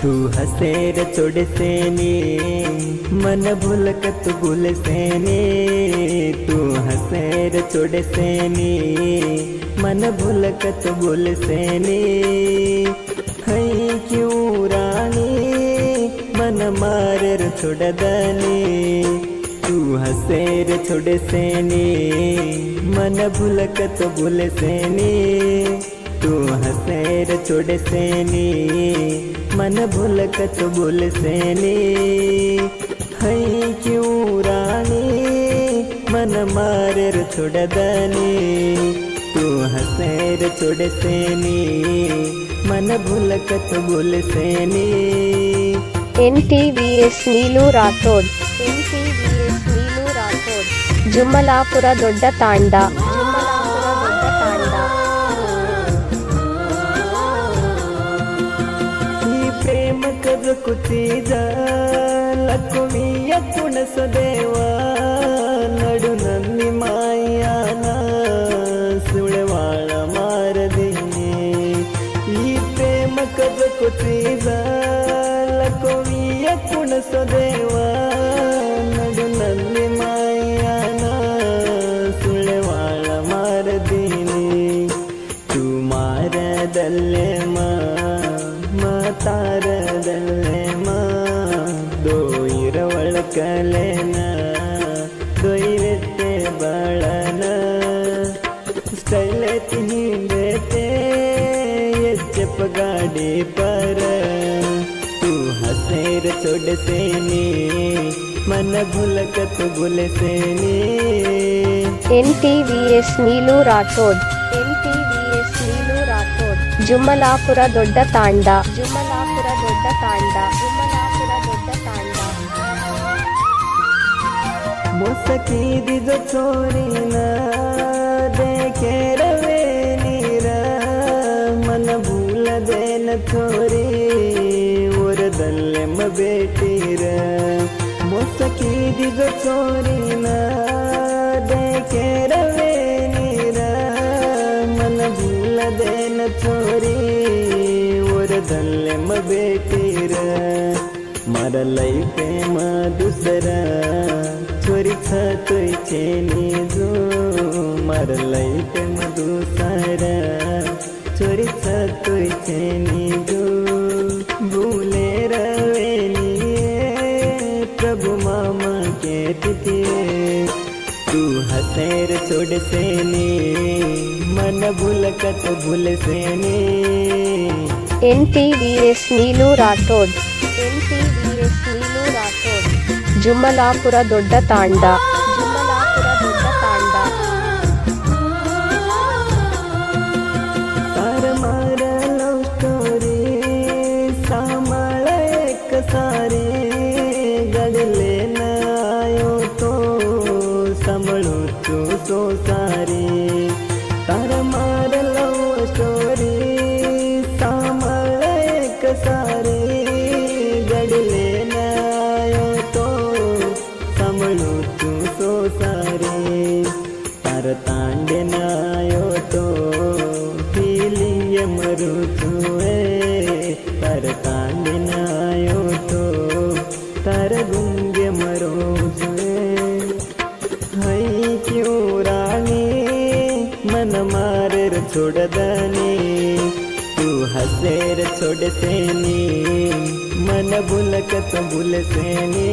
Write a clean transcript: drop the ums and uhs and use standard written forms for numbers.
तू हसेर छोड़ सेने मन भूलकत भूल सेने। तू हसेर छोड़ सेने मन भूलकत भूल सेने। है क्यों रानी मन मारे छोड़ दने। तू हसेर छोड़ सेने मन भूलकत भूल सेने। तू हसेर छोड़ सेने मन भूलकत भूल सेने। है क्यों रानी मन मारे छोड़ दने। तू हसेर छोड़ सेने मन भूलकत भूल सेने। NTVS ನೀಲು ರಾಥೋಡ್ NTVS ನೀಲು ರಾಥೋಡ್ ಜುಮ್ಮಲಾಪುರ ದೊಡ್ಡ ತಾಂಡ प्रेम कज कुचीज लक्ष्मीय कुणस देवा नडु नन्नी मायान सुळवाळ मारदिने। ಈ ಪ್ರೇಮ ಕಜ ಕುಚೀಜ ಲಕ್ಷ್ಮೀಯ ಕುಣಸ ದೇವಾ ನಡು ನನ್ನಿ ಮಾಯಾನ ಸುಳವಾಳ ಮಾರದಿನೆ। तू ಮಾರದಲ್ಲೇ तारदल्ले दोईर वळकलेन दोईरते बाळन स्टाइल हिंडते यज्जप गाडी पर। तू हसेर छोड़ सेने मन भूलकत भूल सेने। NTVS ನೀಲು ರಾಥೋಡ್ NTVS ನೀಲು ರಾಥೋಡ್ ಜುಮ್ಮಲಾಪುರ ದೊಡ್ಡ ತಾಂಡ ಜುಮ್ಮಲಾಪುರ ದೊಡ್ಡ ತಾಂಡ ಜುಮ್ಮಲಾಪುರ ದೊಡ್ಡ ತಾಂಡ मोसकी दिज चोरीन देखे रवे नीर मन भूल देन छोरी उरदल्ले म बेटीर। मोसकी दिज चोरीन देखे रवे नीर मन भूल देन छोरी उरदल्ले म बेटीर। मर लैफे म दूसरा छोरी छतोय छेनी जो मर लैफे म दूसरा छोरी छतोय छेनी जो। भूले रवेनी प्रभु मामा के तिथे। तू हसेर छोड़ सेने मन भूलकत भूल सेने। NTVS ನೀಲು ರಾಥೋಡ್ NTVS ನೀಲು ರಾಥೋಡ್ ಜುಮ್ಮಲಾಪುರ ದೊಡ್ಡ ತಾಂಡ ಜುಮ್ಮಲಾಪುರ ದೊಡ್ಡ ತಾಂಡ तार मार लव स्टोरी सामाळ एक सारे गडले न आयो तो सांभळू तू सो सारे। तार मार लव स्टोरी सामाळ एक सारे गडले न आयो तो सांभळू तू सो सारे। तार तांडे न आयो तो मरू छुए तार तांडे न आयो तो तार गुंगे मरो छुए। है क्यों रानी मन मारे छोड़ दने। तू हसेर छोड़ सेने मन भूलकत भूल सेने।